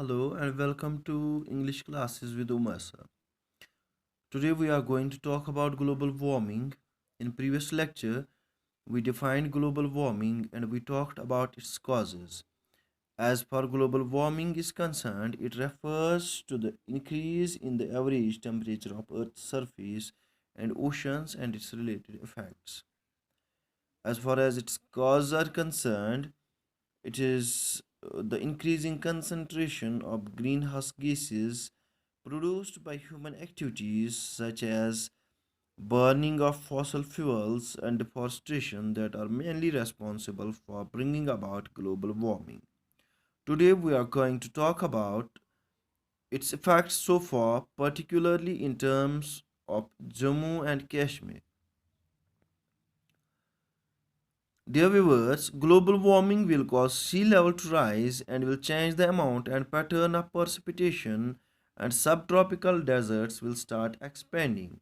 Hello and welcome to English classes with Umar sir. Today we are going to talk about global warming. In previous lecture, we defined global warming and we talked about its causes. As far global warming is concerned, it refers to the increase in the average temperature of Earth's surface and oceans and its related effects. As far as its causes are concerned, it is the increasing concentration of greenhouse gases produced by human activities such as burning of fossil fuels and deforestation that are mainly responsible for bringing about global warming. Today, we are going to talk about its effects so far, particularly in terms of Jammu and Kashmir. Dear viewers, global warming will cause sea level to rise and will change the amount and pattern of precipitation, and subtropical deserts will start expanding.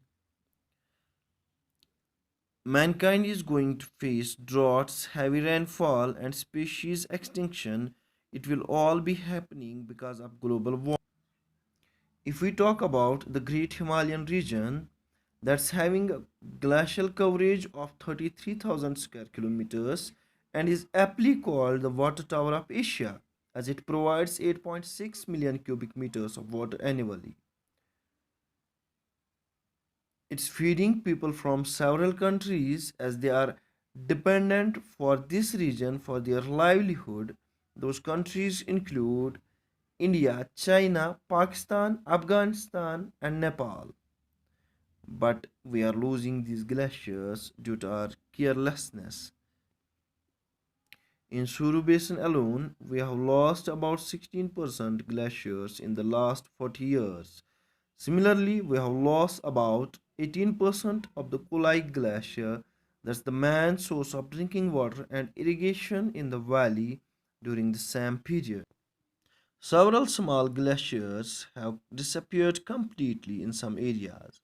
Mankind is going to face droughts, heavy rainfall, and species extinction. It will all be happening because of global warming. If we talk about the Great Himalayan region, that's having a glacial coverage of 33,000 square kilometers and is aptly called the water tower of Asia as it provides 8.6 million cubic meters of water annually. It's feeding people from several countries as they are dependent for this region for their livelihood. Those countries include India, China, Pakistan, Afghanistan, and Nepal. But we are losing these glaciers due to our carelessness. In Suru Basin alone, we have lost about 16% glaciers in the last 40 years. Similarly, we have lost about 18% of the Kulai Glacier, that's the main source of drinking water and irrigation in the valley during the same period. Several small glaciers have disappeared completely in some areas.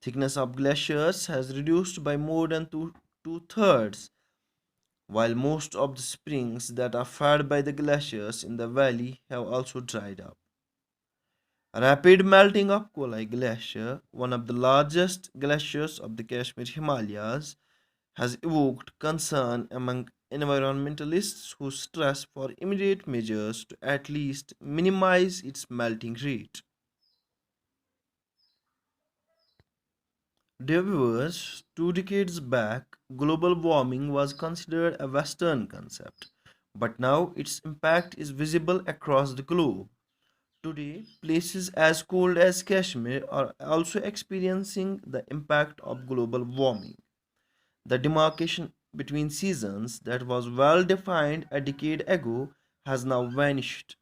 Thickness of glaciers has reduced by more than two thirds, while most of the springs that are fed by the glaciers in the valley have also dried up. Rapid melting of Kolai Glacier, one of the largest glaciers of the Kashmir Himalayas, has evoked concern among environmentalists who stress for immediate measures to at least minimize its melting rate. Dear viewers, 2 decades back, global warming was considered a Western concept, but now its impact is visible across the globe. Today, places as cold as Kashmir are also experiencing the impact of global warming. The demarcation between seasons that was well defined a decade ago has now vanished.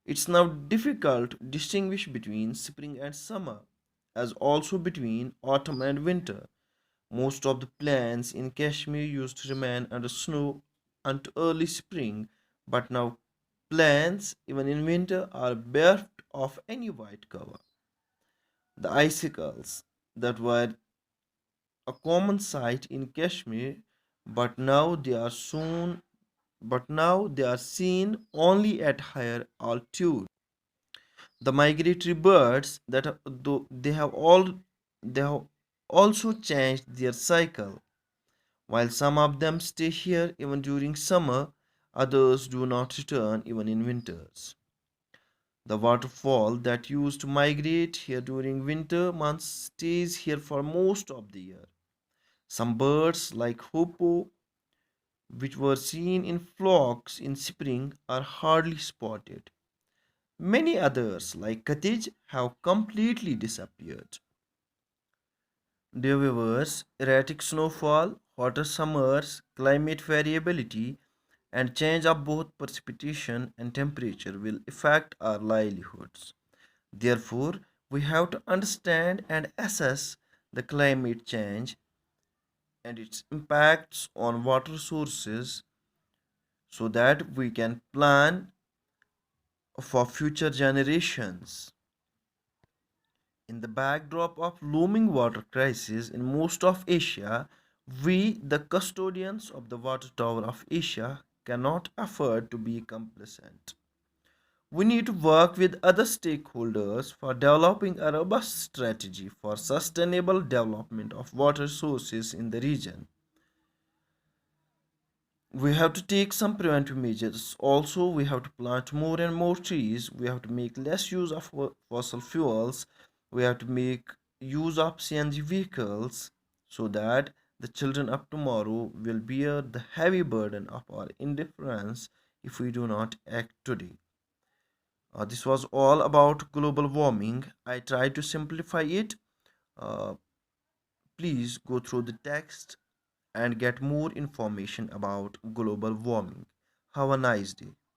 It's now difficult to distinguish between spring and summer, as also between autumn and winter. Most of the plants in Kashmir used to remain under snow until early spring, but now plants, even in winter, are bereft of any white cover. The icicles that were a common sight in Kashmir, but now they are soon but now they are seen only at higher altitude. The migratory birds that though they have also changed their cycle. While some of them stay here even during summer, others do not return even in winters. The waterfall that used to migrate here during winter months stays here for most of the year. Some birds, like hoopoe, which were seen in flocks in spring, are hardly spotted. Many others, like Katij, have completely disappeared. Dear viewers, erratic snowfall, hotter summers, climate variability, and change of both precipitation and temperature will affect our livelihoods. Therefore, we have to understand and assess the climate change and its impacts on water sources so that we can plan for future generations. In the backdrop of looming water crisis in most of Asia, we, the custodians of the water tower of Asia, cannot afford to be complacent. We need to work with other stakeholders for developing a robust strategy for sustainable development of water sources in the region. We have to take some preventive measures. Also, we have to plant more and more trees. We have to make less use of fossil fuels. We have to make use of CNG vehicles so that the children of tomorrow will bear the heavy burden of our indifference if we do not act today. This was all about global warming. I tried to simplify it. Uh, Please go through the text and get more information about global warming. Have a nice day.